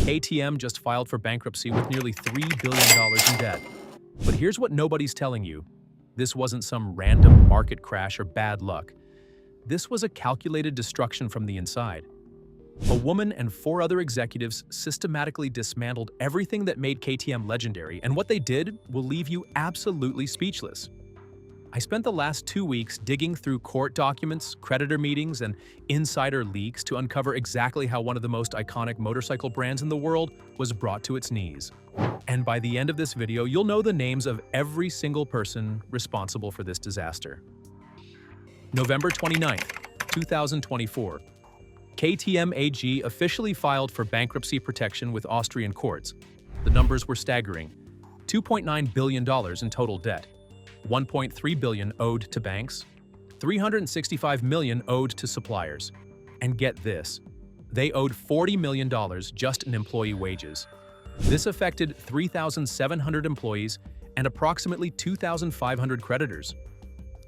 KTM just filed for bankruptcy with nearly $3 billion in debt. But here's what nobody's telling you. This wasn't some random market crash or bad luck. This was a calculated destruction from the inside. A woman and 4 other executives systematically dismantled everything that made KTM legendary, and what they did will leave you absolutely speechless. I spent the last 2 weeks digging through court documents, creditor meetings, and insider leaks to uncover exactly how one of the most iconic motorcycle brands in the world was brought to its knees. And by the end of this video, you'll know the names of every single person responsible for this disaster. November 29th, 2024. KTM AG officially filed for bankruptcy protection with Austrian courts. The numbers were staggering. $2.9 billion in total debt. $1.3 billion owed to banks. $365 million owed to suppliers. And get this, they owed $40 million just in employee wages. This affected 3,700 employees and approximately 2,500 creditors.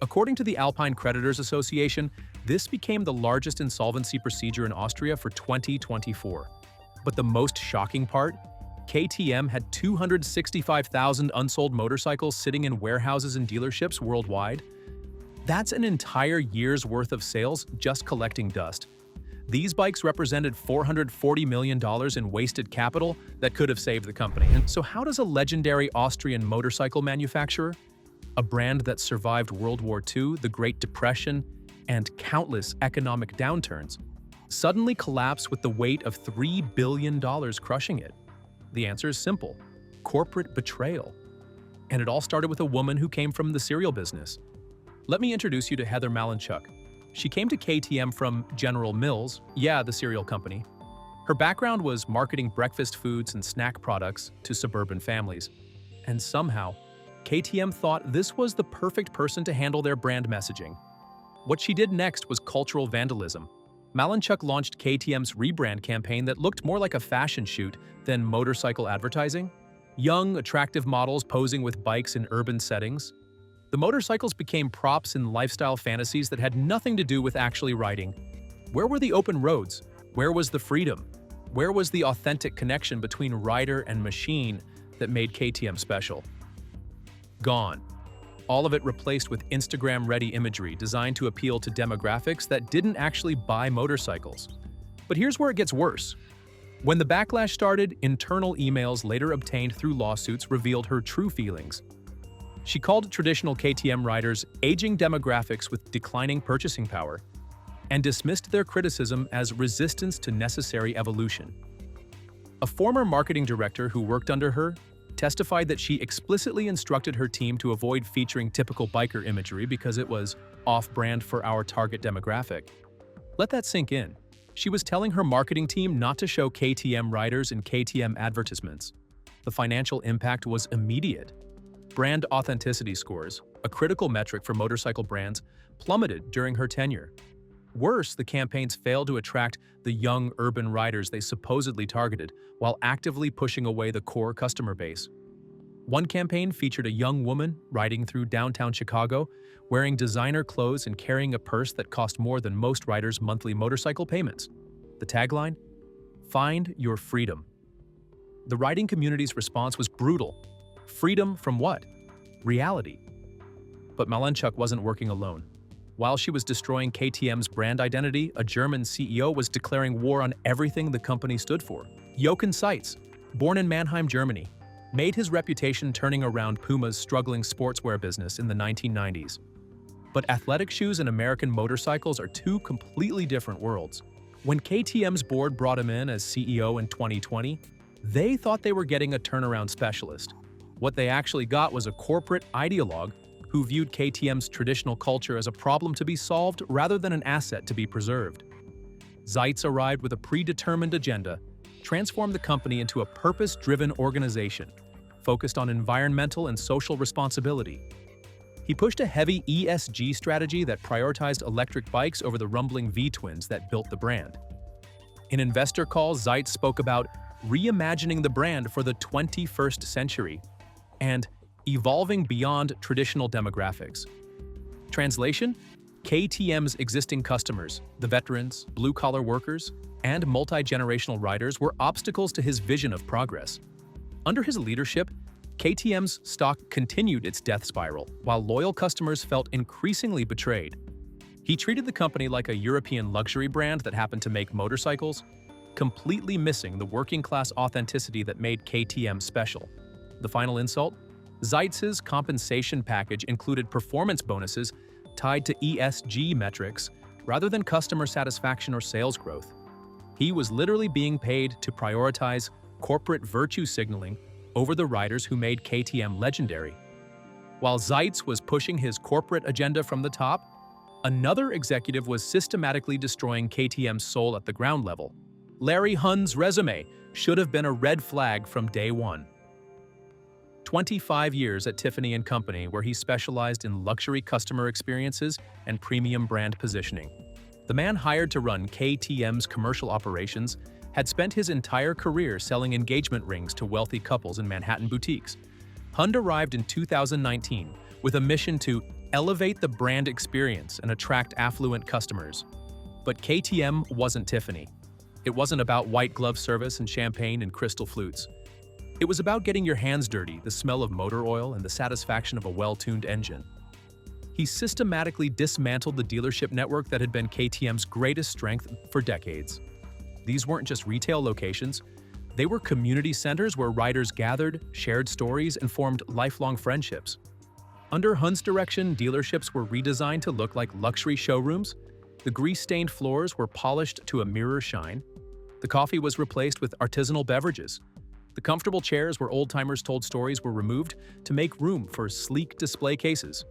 According to the Alpine Creditors Association, this became the largest insolvency procedure in Austria for 2024. But the most shocking part? KTM had 265,000 unsold motorcycles sitting in warehouses and dealerships worldwide. That's an entire year's worth of sales just collecting dust. These bikes represented $440 million in wasted capital that could have saved the company. And so how does a legendary Austrian motorcycle manufacturer, a brand that survived World War II, the Great Depression, and countless economic downturns, suddenly collapse with the weight of $3 billion crushing it? The answer is simple: corporate betrayal. And it all started with a woman who came from the cereal business. Let me introduce you to Heather Malinchuk. She came to KTM from General Mills, the cereal company. Her background was marketing breakfast foods and snack products to suburban families. And somehow, KTM thought this was the perfect person to handle their brand messaging. What she did next was cultural vandalism. Malinchuk launched KTM's rebrand campaign that looked more like a fashion shoot than motorcycle advertising. Young, attractive models posing with bikes in urban settings. The motorcycles became props in lifestyle fantasies that had nothing to do with actually riding. Where were the open roads? Where was the freedom? Where was the authentic connection between rider and machine that made KTM special? Gone. All of it replaced with Instagram-ready imagery designed to appeal to demographics that didn't actually buy motorcycles. But here's where it gets worse. When the backlash started, internal emails later obtained through lawsuits revealed her true feelings. She called traditional KTM riders aging demographics with declining purchasing power and dismissed their criticism as resistance to necessary evolution. A former marketing director who worked under her testified that she explicitly instructed her team to avoid featuring typical biker imagery because it was off-brand for our target demographic. Let that sink in. She was telling her marketing team not to show KTM riders in KTM advertisements. The financial impact was immediate. Brand authenticity scores, a critical metric for motorcycle brands, plummeted during her tenure. Worse, the campaigns failed to attract the young urban riders they supposedly targeted, while actively pushing away the core customer base. One campaign featured a young woman riding through downtown Chicago, wearing designer clothes and carrying a purse that cost more than most riders' monthly motorcycle payments. The tagline? Find your freedom. The riding community's response was brutal. Freedom from what? Reality. But Malinchuk wasn't working alone. While she was destroying KTM's brand identity, a German CEO was declaring war on everything the company stood for. Jochen Seitz, born in Mannheim, Germany, made his reputation turning around Puma's struggling sportswear business in the 1990s. But athletic shoes and American motorcycles are two completely different worlds. When KTM's board brought him in as CEO in 2020, they thought they were getting a turnaround specialist. What they actually got was a corporate ideologue who viewed KTM's traditional culture as a problem to be solved rather than an asset to be preserved. Seitz arrived with a predetermined agenda: transform the company into a purpose-driven organization focused on environmental and social responsibility. He pushed a heavy ESG strategy that prioritized electric bikes over the rumbling V-twins that built the brand. In investor calls, Seitz spoke about reimagining the brand for the 21st century and evolving beyond traditional demographics. Translation? KTM's existing customers, the veterans, blue-collar workers, and multi-generational riders were obstacles to his vision of progress. Under his leadership, KTM's stock continued its death spiral, while loyal customers felt increasingly betrayed. He treated the company like a European luxury brand that happened to make motorcycles, completely missing the working-class authenticity that made KTM special. The final insult? Zeitz's compensation package included performance bonuses tied to ESG metrics rather than customer satisfaction or sales growth. He was literally being paid to prioritize corporate virtue signaling over the riders who made KTM legendary. While Zeitz was pushing his corporate agenda from the top, another executive was systematically destroying KTM's soul at the ground level. Larry Hund's resume should have been a red flag from day one. 25 years at Tiffany & Company, where he specialized in luxury customer experiences and premium brand positioning. The man hired to run KTM's commercial operations had spent his entire career selling engagement rings to wealthy couples in Manhattan boutiques. Hund arrived in 2019 with a mission to elevate the brand experience and attract affluent customers. But KTM wasn't Tiffany. It wasn't about white glove service and champagne and crystal flutes. It was about getting your hands dirty, the smell of motor oil, and the satisfaction of a well-tuned engine. He systematically dismantled the dealership network that had been KTM's greatest strength for decades. These weren't just retail locations. They were community centers where riders gathered, shared stories, and formed lifelong friendships. Under Hund's direction, dealerships were redesigned to look like luxury showrooms. The grease-stained floors were polished to a mirror shine. The coffee was replaced with artisanal beverages. The comfortable chairs where old-timers told stories were removed to make room for sleek display cases.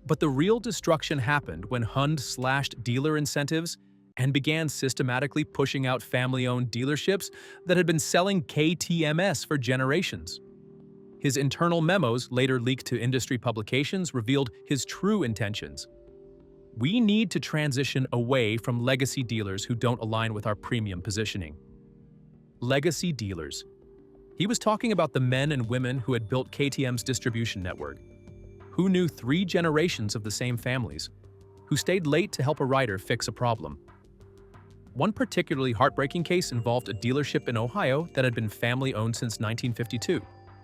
But the real destruction happened when Hund slashed dealer incentives and began systematically pushing out family-owned dealerships that had been selling KTMs for generations. His internal memos, later leaked to industry publications, revealed his true intentions. We need to transition away from legacy dealers who don't align with our premium positioning. Legacy dealers. He was talking about the men and women who had built KTM's distribution network, who knew 3 generations of the same families, who stayed late to help a rider fix a problem. One particularly heartbreaking case involved a dealership in Ohio that had been family-owned since 1952.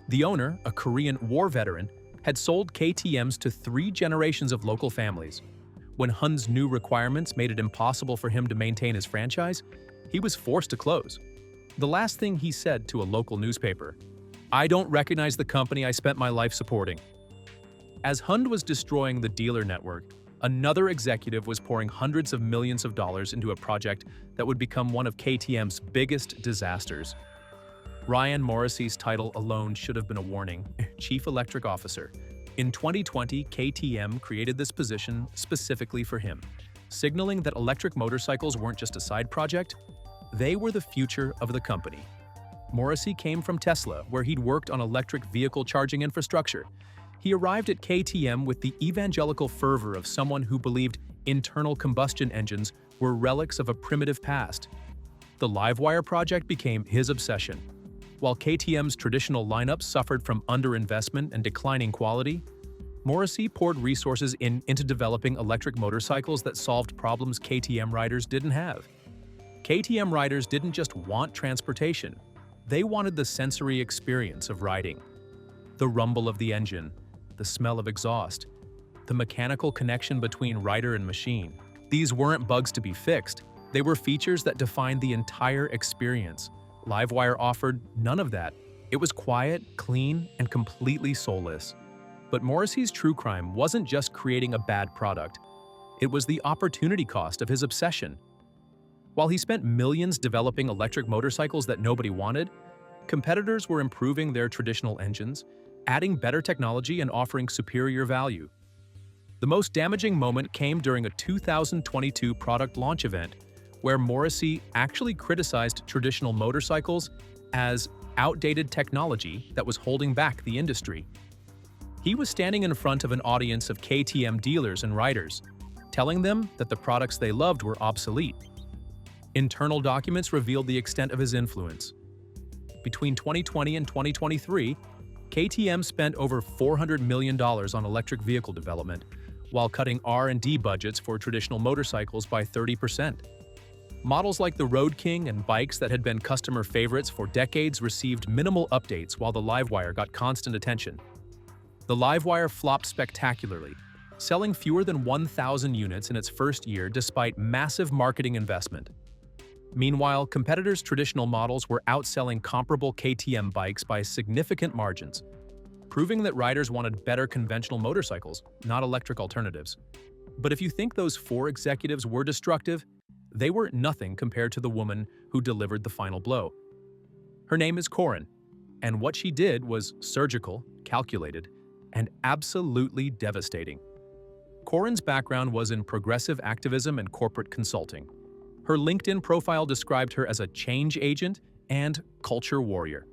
The owner, a Korean war veteran, had sold KTMs to 3 generations of local families. When Hund's new requirements made it impossible for him to maintain his franchise, he was forced to close. The last thing he said to a local newspaper, "I don't recognize the company I spent my life supporting." As Hund was destroying the dealer network, another executive was pouring hundreds of millions of dollars into a project that would become one of KTM's biggest disasters. Ryan Morrissey's title alone should have been a warning: Chief Electric Officer. In 2020, KTM created this position specifically for him, signaling that electric motorcycles weren't just a side project, they were the future of the company. Morrissey came from Tesla, where he'd worked on electric vehicle charging infrastructure. He arrived at KTM with the evangelical fervor of someone who believed internal combustion engines were relics of a primitive past. The Livewire project became his obsession. While KTM's traditional lineup suffered from underinvestment and declining quality, Morrissey poured resources into developing electric motorcycles that solved problems KTM riders didn't have. KTM riders didn't just want transportation, they wanted the sensory experience of riding. The rumble of the engine, the smell of exhaust, the mechanical connection between rider and machine. These weren't bugs to be fixed, they were features that defined the entire experience. Livewire offered none of that. It was quiet, clean, and completely soulless. But Morrissey's true crime wasn't just creating a bad product. It was the opportunity cost of his obsession. While he spent millions developing electric motorcycles that nobody wanted, competitors were improving their traditional engines, adding better technology and offering superior value. The most damaging moment came during a 2022 product launch event, where Morrissey actually criticized traditional motorcycles as outdated technology that was holding back the industry. He was standing in front of an audience of KTM dealers and riders, telling them that the products they loved were obsolete. Internal documents revealed the extent of his influence. Between 2020 and 2023, KTM spent over $400 million on electric vehicle development, while cutting R&D budgets for traditional motorcycles by 30%. Models like the Road King and bikes that had been customer favorites for decades received minimal updates while the Livewire got constant attention. The Livewire flopped spectacularly, selling fewer than 1,000 units in its first year despite massive marketing investment. Meanwhile, competitors' traditional models were outselling comparable KTM bikes by significant margins, proving that riders wanted better conventional motorcycles, not electric alternatives. But if you think those 4 executives were destructive, they were nothing compared to the woman who delivered the final blow. Her name is Corin, and what she did was surgical, calculated, and absolutely devastating. Corin's background was in progressive activism and corporate consulting. Her LinkedIn profile described her as a change agent and culture warrior,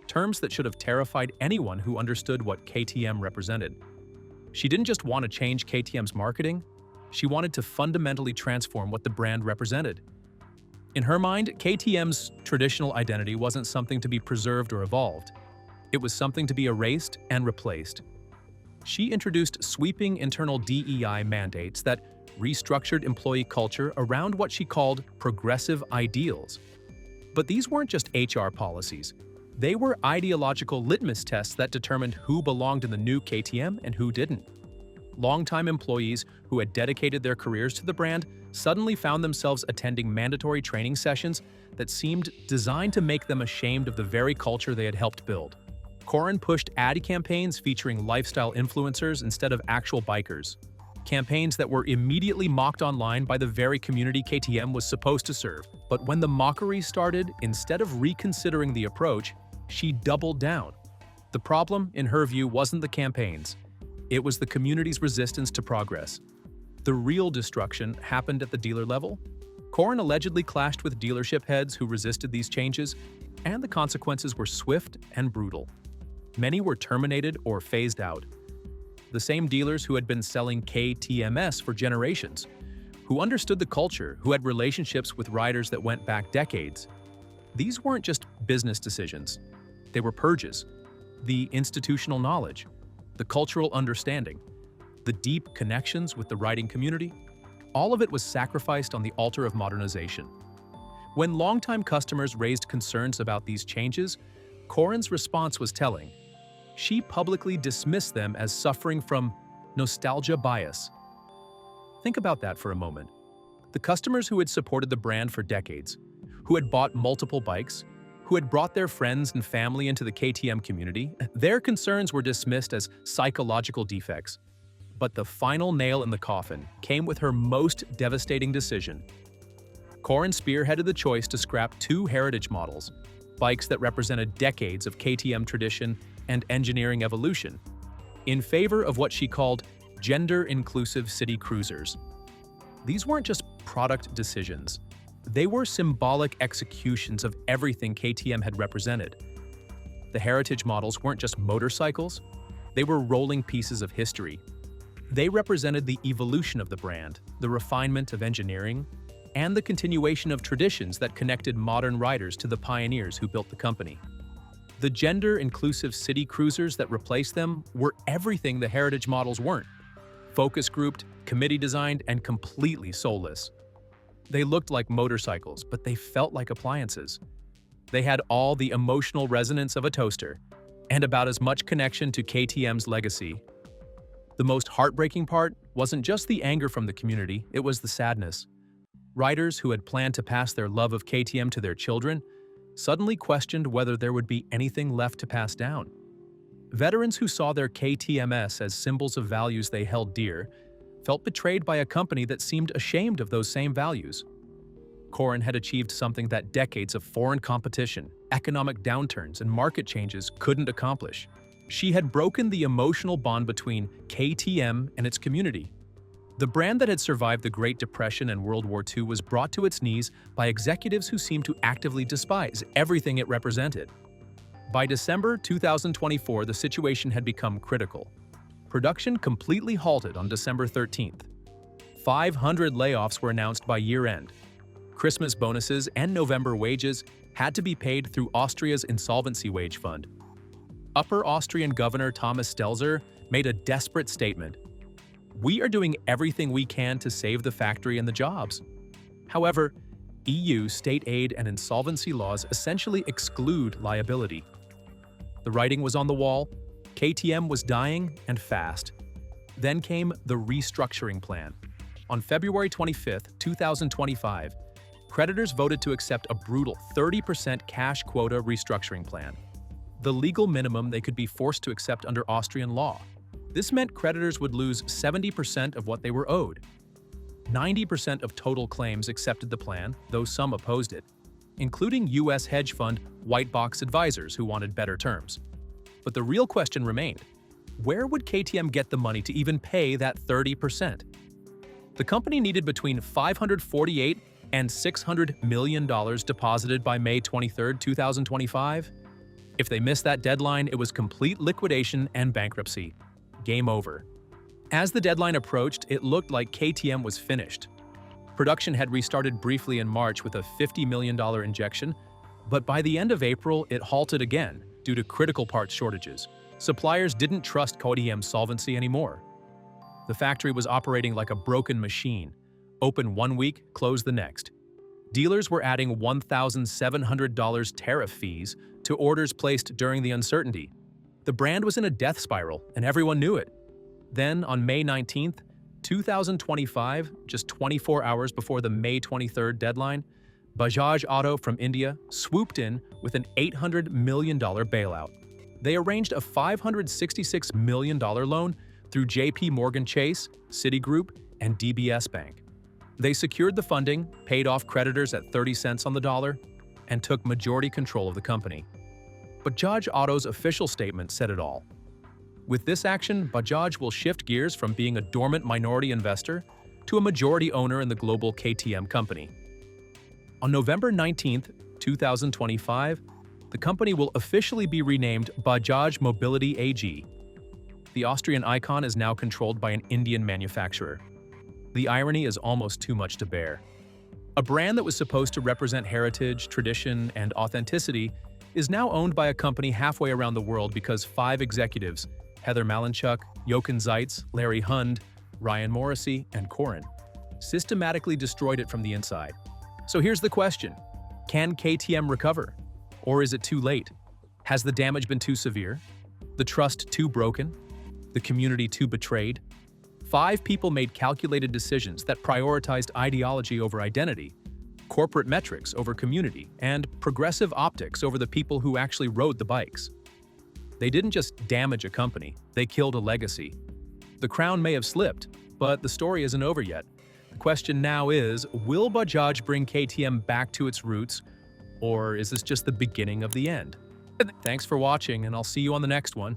terms that should have terrified anyone who understood what KTM represented. She didn't just want to change KTM's marketing, she wanted to fundamentally transform what the brand represented. In her mind, KTM's traditional identity wasn't something to be preserved or evolved. It was something to be erased and replaced. She introduced sweeping internal DEI mandates that restructured employee culture around what she called progressive ideals. But these weren't just HR policies. They were ideological litmus tests that determined who belonged in the new KTM and who didn't. Longtime employees who had dedicated their careers to the brand suddenly found themselves attending mandatory training sessions that seemed designed to make them ashamed of the very culture they had helped build. Corin pushed ad campaigns featuring lifestyle influencers instead of actual bikers, campaigns that were immediately mocked online by the very community KTM was supposed to serve. But when the mockery started, instead of reconsidering the approach, she doubled down. The problem, in her view, wasn't the campaigns. It was the community's resistance to progress. The real destruction happened at the dealer level. Corin allegedly clashed with dealership heads who resisted these changes, and the consequences were swift and brutal. Many were terminated or phased out. The same dealers who had been selling KTMS for generations, who understood the culture, who had relationships with riders that went back decades. These weren't just business decisions. They were purges. The institutional knowledge, the cultural understanding, the deep connections with the riding community, all of it was sacrificed on the altar of modernization. When longtime customers raised concerns about these changes, Corin's response was telling. She publicly dismissed them as suffering from nostalgia bias. Think about that for a moment. The customers who had supported the brand for decades, who had bought multiple bikes, who had brought their friends and family into the KTM community, their concerns were dismissed as psychological defects. But the final nail in the coffin came with her most devastating decision. Corin spearheaded the choice to scrap 2 heritage models, bikes that represented decades of KTM tradition and engineering evolution, in favor of what she called gender-inclusive city cruisers. These weren't just product decisions. They were symbolic executions of everything KTM had represented. The heritage models weren't just motorcycles, they were rolling pieces of history. They represented the evolution of the brand, the refinement of engineering, and the continuation of traditions that connected modern riders to the pioneers who built the company. The gender-inclusive city cruisers that replaced them were everything the heritage models weren't: focus-grouped, committee-designed, and completely soulless. They looked like motorcycles, but they felt like appliances. They had all the emotional resonance of a toaster, and about as much connection to KTM's legacy. The most heartbreaking part wasn't just the anger from the community, it was the sadness. Riders who had planned to pass their love of KTM to their children suddenly questioned whether there would be anything left to pass down. Veterans who saw their KTMS as symbols of values they held dear felt betrayed by a company that seemed ashamed of those same values. Corin had achieved something that decades of foreign competition, economic downturns, and market changes couldn't accomplish. She had broken the emotional bond between KTM and its community. The brand that had survived the Great Depression and World War II was brought to its knees by executives who seemed to actively despise everything it represented. By December 2024, the situation had become critical. Production completely halted on December 13th. 500 layoffs were announced by year-end. Christmas bonuses and November wages had to be paid through Austria's insolvency wage fund. Upper Austrian Governor Thomas Stelzer made a desperate statement. We are doing everything we can to save the factory and the jobs. However, EU state aid and insolvency laws essentially exclude liability. The writing was on the wall, KTM was dying and fast. Then came the restructuring plan. On February 25, 2025, creditors voted to accept a brutal 30% cash quota restructuring plan, the legal minimum they could be forced to accept under Austrian law. This meant creditors would lose 70% of what they were owed. 90% of total claims accepted the plan, though some opposed it, including U.S. hedge fund White Box Advisors who wanted better terms. But the real question remained: where would KTM get the money to even pay that 30%? The company needed between $548 and $600 million deposited by May 23, 2025. If they missed that deadline, it was complete liquidation and bankruptcy. Game over. As the deadline approached, it looked like KTM was finished. Production had restarted briefly in March with a $50 million injection, but by the end of April, it halted again due to critical parts shortages. Suppliers didn't trust KTM's solvency anymore. The factory was operating like a broken machine, open one week, closed the next. Dealers were adding $1,700 tariff fees to orders placed during the uncertainty. The brand was in a death spiral, and everyone knew it. Then, on May 19, 2025, just 24 hours before the May 23rd deadline, Bajaj Auto from India swooped in with an $800 million bailout. They arranged a $566 million loan through JP Morgan Chase, Citigroup, and DBS Bank. They secured the funding, paid off creditors at 30 cents on the dollar, and took majority control of the company. Bajaj Auto's official statement said it all. With this action, Bajaj will shift gears from being a dormant minority investor to a majority owner in the global KTM company. On November 19, 2025, the company will officially be renamed Bajaj Mobility AG. The Austrian icon is now controlled by an Indian manufacturer. The irony is almost too much to bear. A brand that was supposed to represent heritage, tradition, and authenticity is now owned by a company halfway around the world because 5 executives, Heather Malinchuk, Jochen Zeitz, Larry Hund, Ryan Morrissey, and Corin, systematically destroyed it from the inside. So here's the question: can KTM recover? Or is it too late? Has the damage been too severe? The trust too broken? The community too betrayed? 5 people made calculated decisions that prioritized ideology over identity, corporate metrics over community, and progressive optics over the people who actually rode the bikes. They didn't just damage a company, they killed a legacy. The crown may have slipped, but the story isn't over yet. The question now is, will Bajaj bring KTM back to its roots, or is this just the beginning of the end? Thanks for watching, and I'll see you on the next one.